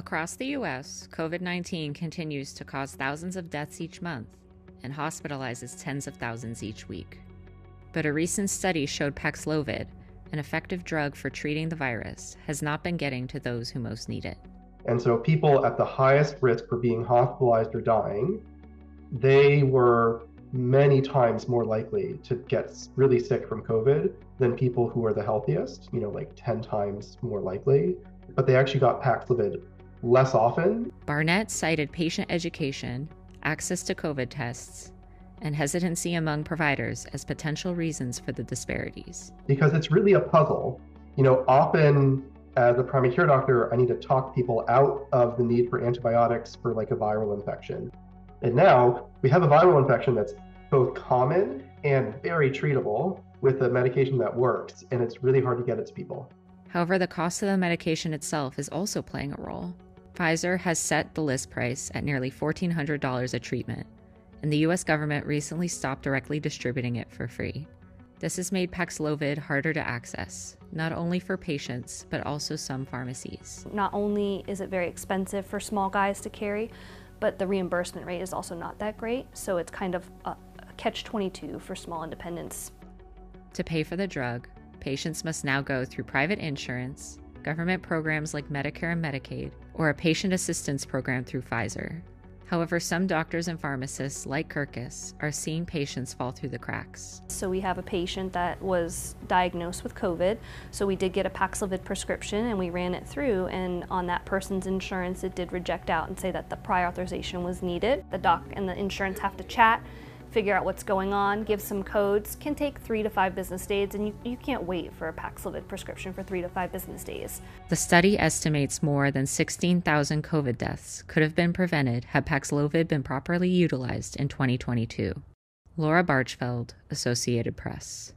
Across the U.S., COVID-19 continues to cause thousands of deaths each month and hospitalizes tens of thousands each week. But a recent study showed Paxlovid, an effective drug for treating the virus, has not been getting to those who most need it. And so people at the highest risk for being hospitalized or dying, they were many times more likely to get really sick from COVID than people who are the healthiest, like 10 times more likely. But they actually got Paxlovid less often. Barnett cited patient education, access to COVID tests, and hesitancy among providers as potential reasons for the disparities. Because it's really a puzzle. Often as a primary care doctor, I need to talk people out of the need for antibiotics for like a viral infection. And now we have a viral infection that's both common and very treatable with a medication that works, and it's really hard to get it to people. However, the cost of the medication itself is also playing a role. Pfizer has set the list price at nearly $1,400 a treatment, and the U.S. government recently stopped directly distributing it for free. This has made Paxlovid harder to access, not only for patients, but also some pharmacies. Not only is it very expensive for small guys to carry, but the reimbursement rate is also not that great, so it's kind of a catch-22 for small independents. To pay for the drug, patients must now go through private insurance, government programs like Medicare and Medicaid, or a patient assistance program through Pfizer. However, some doctors and pharmacists, like Kirkus, are seeing patients fall through the cracks. So we have a patient that was diagnosed with COVID, so we did get a Paxlovid prescription and we ran it through, and on that person's insurance it did reject out and say that the prior authorization was needed. The doc and the insurance have to chat, figure out what's going on, give some codes. Can take 3 to 5 business days, and you can't wait for a Paxlovid prescription for 3 to 5 business days. The study estimates more than 16,000 COVID deaths could have been prevented had Paxlovid been properly utilized in 2022. Laura Barchfeld, Associated Press.